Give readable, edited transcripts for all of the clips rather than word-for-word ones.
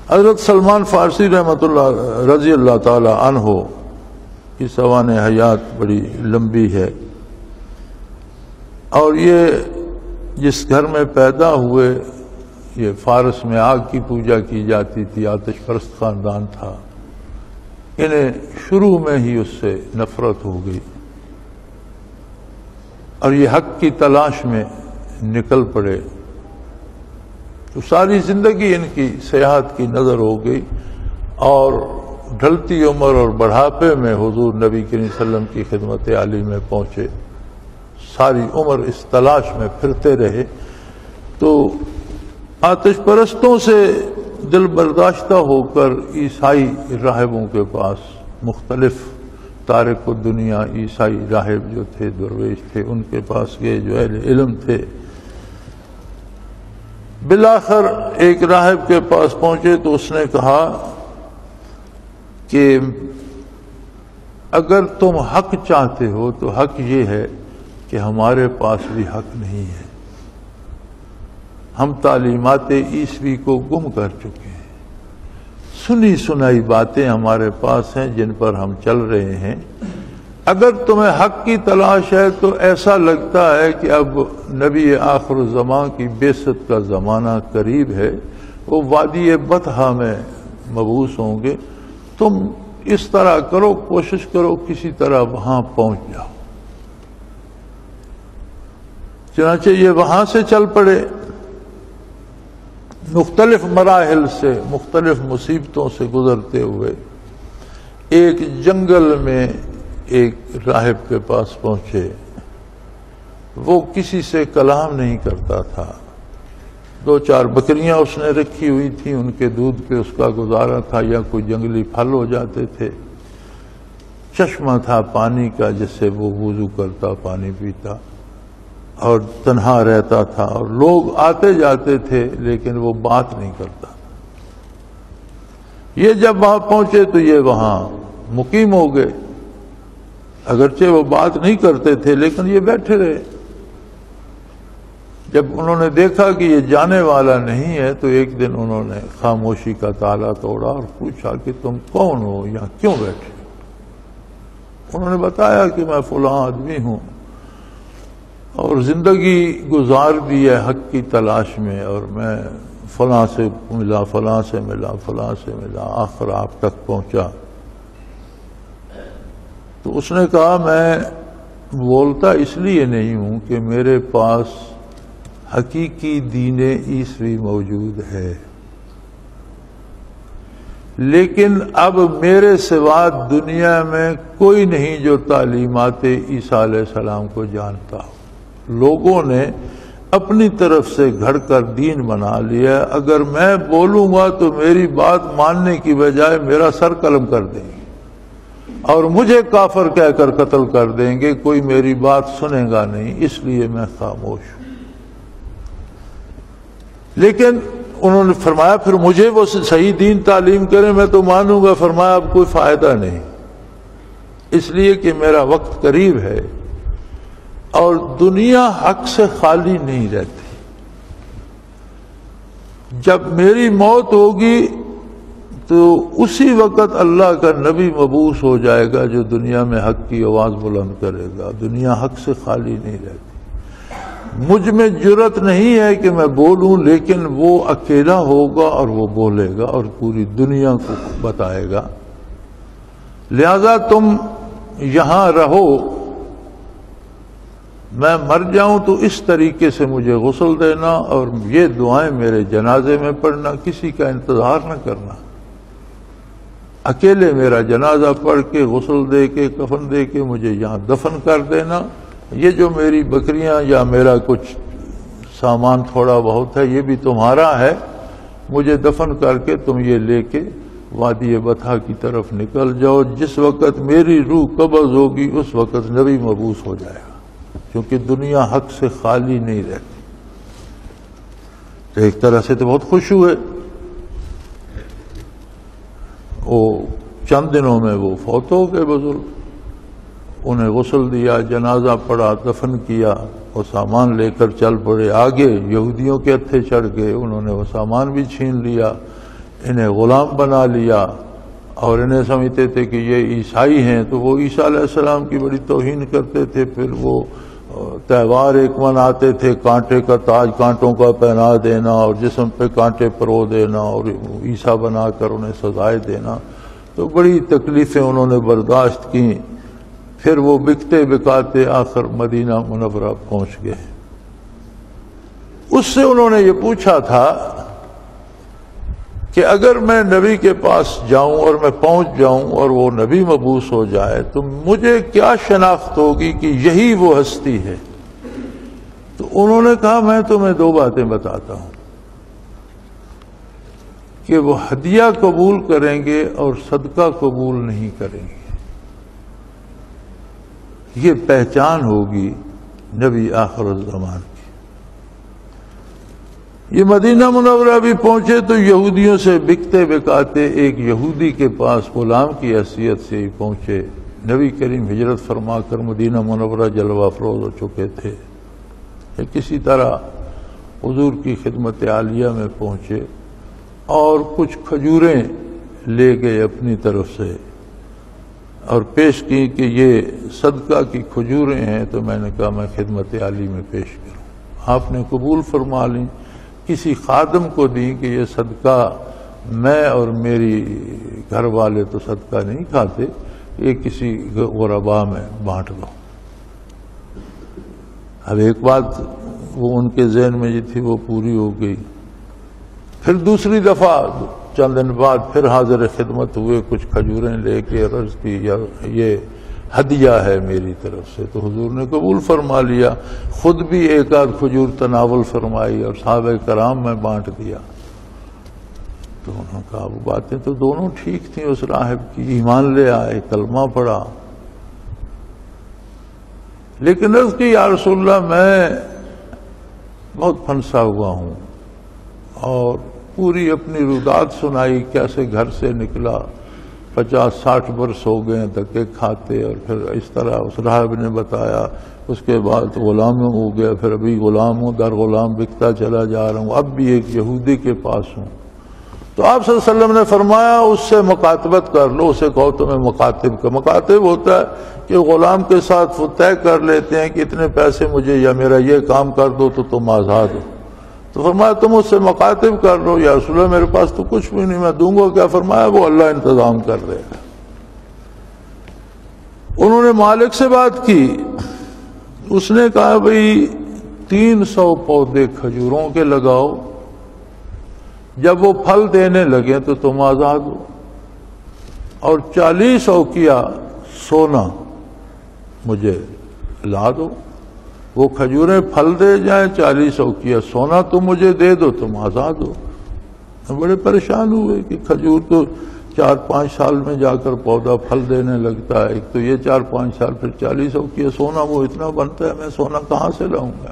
حضرت سلمان فارسی رحمۃ اللہ رضی اللہ تعالی عنہ کی سوانح حیات بڑی لمبی ہے، اور یہ جس گھر میں پیدا ہوئے، یہ فارس میں آگ کی پوجا کی جاتی تھی، آتش پرست خاندان تھا، انہیں شروع میں ہی اس سے نفرت ہو گئی اور یہ حق کی تلاش میں نکل پڑے، تو ساری زندگی ان کی سیاحت کی نظر ہو گئی، اور ڈھلتی عمر اور بڑھاپے میں حضور نبی کریم صلی اللہ علیہ وسلم کی خدمت عالی میں پہنچے، ساری عمر اس تلاش میں پھرتے رہے، تو آتش پرستوں سے دل برداشتہ ہو کر عیسائی راہبوں کے پاس، مختلف تارک الدنیا عیسائی راہب جو تھے، درویش تھے، ان کے پاس گئے جو اہل علم تھے۔ بالآخر ایک راہب کے پاس پہنچے تو اس نے کہا کہ اگر تم حق چاہتے ہو تو حق یہ ہے کہ ہمارے پاس بھی حق نہیں ہے، ہم تعلیمات عیسوی کو گم کر چکے ہیں، سنی سنائی باتیں ہمارے پاس ہیں جن پر ہم چل رہے ہیں، اگر تمہیں حق کی تلاش ہے تو ایسا لگتا ہے کہ اب نبی آخر الزمان کی بعثت کا زمانہ قریب ہے، وہ وادی بطحا میں مبعوث ہوں گے، تم اس طرح کرو، کوشش کرو کسی طرح وہاں پہنچ جاؤ۔ چنانچہ یہ وہاں سے چل پڑے، مختلف مراحل سے، مختلف مصیبتوں سے گزرتے ہوئے ایک جنگل میں ایک راہب کے پاس پہنچے۔ وہ کسی سے کلام نہیں کرتا تھا، 2-4 بکریاں اس نے رکھی ہوئی تھیں، ان کے دودھ پہ اس کا گزارا تھا، یا کوئی جنگلی پھل ہو جاتے تھے، چشمہ تھا پانی کا جس سے وہ وضو کرتا، پانی پیتا، اور تنہا رہتا تھا، اور لوگ آتے جاتے تھے لیکن وہ بات نہیں کرتا۔ یہ جب وہاں پہنچے تو یہ وہاں مقیم ہو گئے، اگرچہ وہ بات نہیں کرتے تھے لیکن یہ بیٹھے رہے۔ جب انہوں نے دیکھا کہ یہ جانے والا نہیں ہے تو ایک دن انہوں نے خاموشی کا تالا توڑا اور پوچھا کہ تم کون ہو، یہاں کیوں بیٹھے؟ انہوں نے بتایا کہ میں فلاں آدمی ہوں اور زندگی گزار دی ہے حق کی تلاش میں، اور میں فلاں سے ملا، فلاں سے ملا، فلاں سے ملا، آخر آپ تک پہنچا۔ تو اس نے کہا میں بولتا اس لیے نہیں ہوں کہ میرے پاس حقیقی دین عیسوی موجود ہے، لیکن اب میرے سوا دنیا میں کوئی نہیں جو تعلیمات عیسیٰ علیہ السلام کو جانتا ہو۔ لوگوں نے اپنی طرف سے گھڑ کر دین بنا لیا، اگر میں بولوں گا تو میری بات ماننے کی بجائے میرا سر قلم کر دیں گے اور مجھے کافر کہہ کر قتل کر دیں گے، کوئی میری بات سنے گا نہیں، اس لیے میں خاموش ہوں۔ لیکن انہوں نے فرمایا پھر مجھے وہ صحیح دین تعلیم کریں، میں تو مانوں گا۔ فرمایا اب کوئی فائدہ نہیں، اس لیے کہ میرا وقت قریب ہے اور دنیا حق سے خالی نہیں رہتی۔ جب میری موت ہوگی تو اسی وقت اللہ کا نبی مبعوث ہو جائے گا جو دنیا میں حق کی آواز بلند کرے گا، دنیا حق سے خالی نہیں رہتی۔ مجھ میں جرأت نہیں ہے کہ میں بولوں، لیکن وہ اکیلا ہوگا اور وہ بولے گا اور پوری دنیا کو بتائے گا، لہذا تم یہاں رہو، میں مر جاؤں تو اس طریقے سے مجھے غسل دینا اور یہ دعائیں میرے جنازے میں پڑھنا، کسی کا انتظار نہ کرنا، اکیلے میرا جنازہ پڑھ کے غسل دے کے کفن دے کے مجھے یہاں دفن کر دینا۔ یہ جو میری بکریاں یا میرا کچھ سامان تھوڑا بہت ہے یہ بھی تمہارا ہے، مجھے دفن کر کے تم یہ لے کے وادی بطحا کی طرف نکل جاؤ، جس وقت میری روح قبض ہوگی اس وقت نبی مبعوث ہو جائے گا، کیونکہ دنیا حق سے خالی نہیں رہتی۔ تو ایک طرح سے تو بہت خوش ہوئے، وہ چند دنوں میں وہ فوت ہو گئے بزرگ، انہیں غسل دیا، جنازہ پڑھا، دفن کیا، وہ سامان لے کر چل پڑے آگے، یہودیوں کے ہتھے چڑھ گئے، انہوں نے وہ سامان بھی چھین لیا۔ انہیں غلام بنا لیا اور انہیں سمجھتے تھے کہ یہ عیسائی ہیں، تو وہ عیسیٰ علیہ السلام کی بڑی توہین کرتے تھے۔ پھر وہ تہوار ایک مناتے تھے، کانٹے کا تاج کانٹوں کا پہنا دینا اور جسم پہ کانٹے پرو دینا اور عیسیٰ بنا کر انہیں سزائے دینا، تو بڑی تکلیفیں انہوں نے برداشت کی۔ پھر وہ بکتے بکاتے آخر مدینہ منورہ پہنچ گئے۔ اس سے انہوں نے یہ پوچھا تھا کہ اگر میں نبی کے پاس جاؤں اور میں پہنچ جاؤں اور وہ نبی مبعوث ہو جائے تو مجھے کیا شناخت ہوگی کہ یہی وہ ہستی ہے؟ تو انہوں نے کہا میں تمہیں دو باتیں بتاتا ہوں کہ وہ ہدیہ قبول کریں گے اور صدقہ قبول نہیں کریں گے، یہ پہچان ہوگی نبی آخر الزمان کی۔ یہ مدینہ منورہ بھی پہنچے تو یہودیوں سے بکتے بکاتے ایک یہودی کے پاس غلام کی حیثیت سے ہی پہنچے۔ نبی کریم ہجرت فرما کر مدینہ منورہ جلوہ افروز ہو چکے تھے، کسی طرح حضور کی خدمت عالیہ میں پہنچے اور کچھ کھجوریں لے گئے اپنی طرف سے اور پیش کی کہ یہ صدقہ کی کھجوریں ہیں، تو میں نے کہا میں خدمت عالی میں پیش کروں۔ آپ نے قبول فرما لیں، کسی خادم کو دی کہ یہ صدقہ میں اور میری گھر والے تو صدقہ نہیں کھاتے، یہ کسی غرباء میں بانٹ دو۔ اب ایک بات وہ ان کے ذہن میں جو تھی وہ پوری ہو گئی۔ پھر دوسری دفعہ چند دن بعد پھر حاضر خدمت ہوئے، کچھ کھجوریں لے کے عرض کی یہ ہدیہ ہے میری طرف سے، تو حضور نے قبول فرما لیا، خود بھی ایک آدھ کھجور تناول فرمائی اور صحابہ کرام میں بانٹ دیا۔ تو انہوں نے کہا وہ باتیں تو دونوں ٹھیک تھیں اس راہب کی، ایمان لے آئے، کلمہ پڑھا، لیکن عرض کی یا رسول اللہ میں بہت پھنسا ہوا ہوں، اور پوری اپنی رودات سنائی، کیسے گھر سے نکلا، 50-60 برس ہو گئے دھکے کھاتے، اور پھر اس طرح اس راہب نے بتایا، اس کے بعد غلام ہو گیا، پھر ابھی غلام ہوں، در غلام بکتا چلا جا رہا ہوں، اب بھی ایک یہودی کے پاس ہوں۔ تو آپ صلی اللہ علیہ وسلم نے فرمایا اس سے مکاتبت کر لو، اسے کہو تمہیں مکاتب کا۔ مکاتب ہوتا ہے کہ غلام کے ساتھ وہ طے کر لیتے ہیں کہ اتنے پیسے مجھے یا میرا یہ کام کر دو تو تم آزاد ہو۔ تو فرمایا تم اس سے مکاتب کر لو۔ یا رسول اللہ میرے پاس تو کچھ بھی نہیں، میں دوں گا کیا؟ فرمایا وہ اللہ انتظام کر دے گا۔ انہوں نے مالک سے بات کی، اس نے کہا بھئی 300 پودے کھجوروں کے لگاؤ، جب وہ پھل دینے لگے تو تم آزاد ہو، اور 40 اوقیہ سونا مجھے لا دو، وہ کھجوریں پھل دے جائیں، 40 اوقیہ سونا تم مجھے دے دو، تم آزاد ہو۔ بڑے پریشان ہوئے کہ کھجور تو 4-5 سال میں جا کر پودا پھل دینے لگتا ہے، ایک تو یہ 4-5 سال، پھر 40 اوقیہ سونا، وہ اتنا بنتا ہے، میں سونا کہاں سے لاؤں گا؟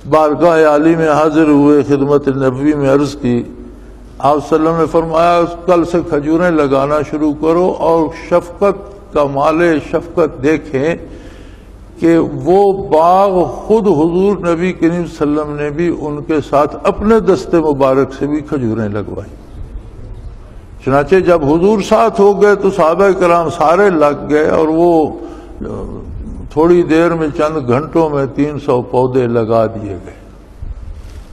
بارگاہ عالی میں حاضر ہوئے، خدمت نبوی میں عرض کی، آپ صلی اللہ علیہ وسلم نے فرمایا کل سے کھجوریں لگانا شروع کرو، اور شفقت کا مالے شفقت دیکھیں کہ وہ باغ خود حضور نبی کریم صلی اللہ علیہ وسلم نے بھی ان کے ساتھ اپنے دستے مبارک سے بھی کھجوریں لگوائی۔ چنانچہ جب حضور ساتھ ہو گئے تو صحابہ کرام سارے لگ گئے، اور وہ تھوڑی دیر میں چند گھنٹوں میں 300 پودے لگا دیے گئے۔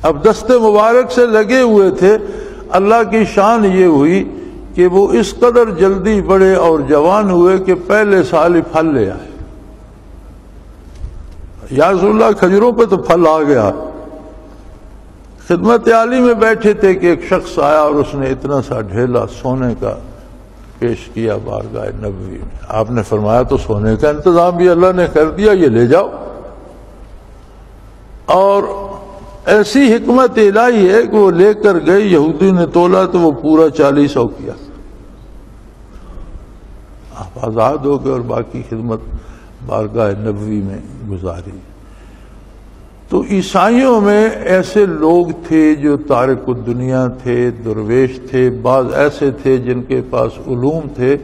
اب دستے مبارک سے لگے ہوئے تھے، اللہ کی شان یہ ہوئی کہ وہ اس قدر جلدی بڑے اور جوان ہوئے کہ پہلے سال ہی پھل لے آئے۔ یا رسول اللہ کھجوروں پہ تو پھل آ گیا۔ خدمت عالی میں بیٹھے تھے کہ ایک شخص آیا اور اس نے اتنا سا ڈھیلا سونے کا پیش کیا بارگاہ نبوی میں۔ آپ نے فرمایا تو سونے کا انتظام بھی اللہ نے کر دیا، یہ لے جاؤ۔ اور ایسی حکمت الہی ہے کہ وہ لے کر گئے، یہودی نے تولا تو وہ پورا 40 اوقیہ، آپ آزاد ہو گئے اور باقی خدمت بارگاہ نبوی میں گزاری۔ تو عیسائیوں میں ایسے لوگ تھے جو تارک الدنیا تھے، درویش تھے، بعض ایسے تھے جن کے پاس علوم تھے۔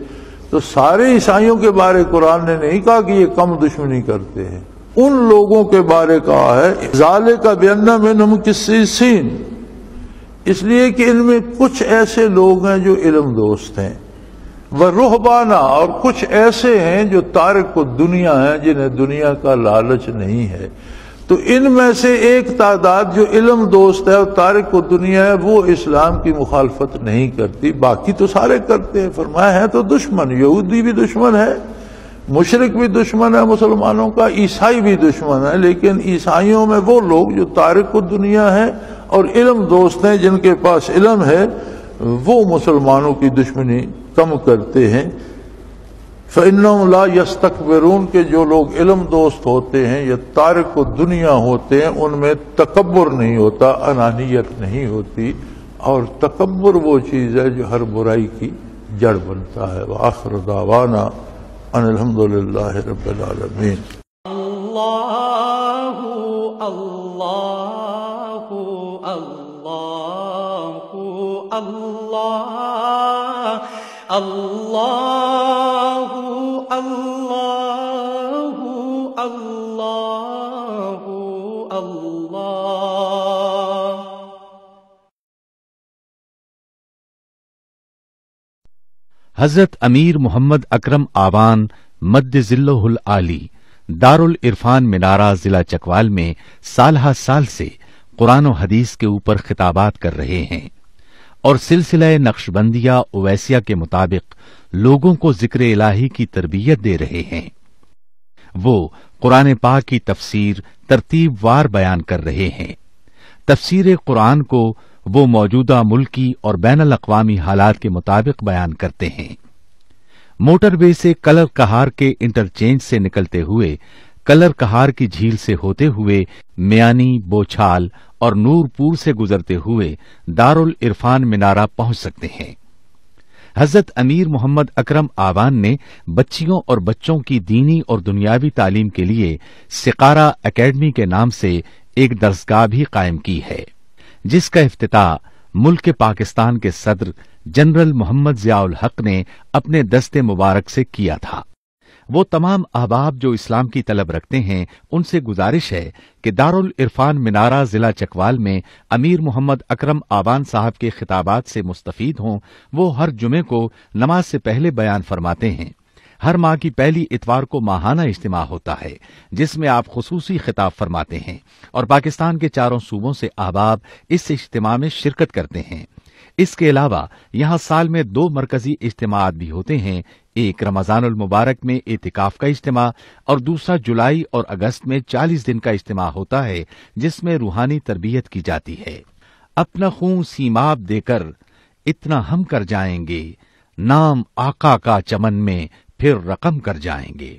تو سارے عیسائیوں کے بارے قرآن نے نہیں کہا کہ یہ کم دشمنی کرتے ہیں، ان لوگوں کے بارے کہا ہے ذالک بأن منہم قسیسین، اس لیے کہ ان میں کچھ ایسے لوگ ہیں جو علم دوست ہیں، ورہبانہ، اور کچھ ایسے ہیں جو تارک الدنیا ہیں جنہیں دنیا کا لالچ نہیں ہے۔ تو ان میں سے ایک تعداد جو علم دوست ہے اور تارک الدنیا ہے وہ اسلام کی مخالفت نہیں کرتی، باقی تو سارے کرتے ہیں۔ فرمایا ہے تو دشمن، یہودی بھی دشمن ہے، مشرک بھی دشمن ہے مسلمانوں کا، عیسائی بھی دشمن ہے، لیکن عیسائیوں میں وہ لوگ جو تارک الدنیا ہیں اور علم دوست ہیں، جن کے پاس علم ہے، وہ مسلمانوں کی دشمنی کم کرتے ہیں۔ فَإِنَّهُمْ لَا يَسْتَكْبِرُونَ کہ جو لوگ علم دوست ہوتے ہیں یا تارک الدنیا ہوتے ہیں، ان میں تکبر نہیں ہوتا، انانیت نہیں ہوتی، اور تکبر وہ چیز ہے جو ہر برائی کی جڑ بنتا ہے۔ وآخر دعوانا ان الحمد للہ رب العالمین۔ اللہ اللہ اللہ اللہ اللہ اللہ اللہ اللہ۔ حضرت امیر محمد اکرم آوان مد ذلہ العالی دارالعرفان منارہ ضلع چکوال میں سالہ سال سے قرآن و حدیث کے اوپر خطابات کر رہے ہیں اور سلسلہ نقشبندیہ اویسیہ کے مطابق لوگوں کو ذکر الہی کی تربیت دے رہے ہیں۔ وہ قرآن پاک کی تفسیر ترتیب وار بیان کر رہے ہیں۔ تفسیر قرآن کو وہ موجودہ ملکی اور بین الاقوامی حالات کے مطابق بیان کرتے ہیں۔ موٹر وے سے کلر کہار کے انٹرچینج سے نکلتے ہوئے، کلر کہار کی جھیل سے ہوتے ہوئے، میانی، بوچھال اور نور پور سے گزرتے ہوئے دارالعرفان منارہ پہنچ سکتے ہیں۔ حضرت امیر محمد اکرم آوان نے بچیوں اور بچوں کی دینی اور دنیاوی تعلیم کے لیے سقارہ اکیڈمی کے نام سے ایک درسگاہ بھی قائم کی ہے، جس کا افتتاح ملک پاکستان کے صدر جنرل محمد ضیاء الحق نے اپنے دست مبارک سے کیا تھا۔ وہ تمام احباب جو اسلام کی طلب رکھتے ہیں ان سے گزارش ہے کہ دارالعرفان منارہ ضلع چکوال میں امیر محمد اکرم آوان صاحب کے خطابات سے مستفید ہوں۔ وہ ہر جمعے کو نماز سے پہلے بیان فرماتے ہیں۔ ہر ماہ کی پہلی اتوار کو ماہانہ اجتماع ہوتا ہے جس میں آپ خصوصی خطاب فرماتے ہیں اور پاکستان کے چاروں صوبوں سے احباب اس اجتماع میں شرکت کرتے ہیں۔ اس کے علاوہ یہاں سال میں 2 مرکزی اجتماعات بھی ہوتے ہیں، ایک رمضان المبارک میں اعتکاف کا اجتماع اور دوسرا جولائی اور اگست میں 40 دن کا اجتماع ہوتا ہے جس میں روحانی تربیت کی جاتی ہے۔ اپنا خون سیماب دے کر اتنا ہم کر جائیں گے، نام آقا کا چمن میں پھر رقم کر جائیں گے۔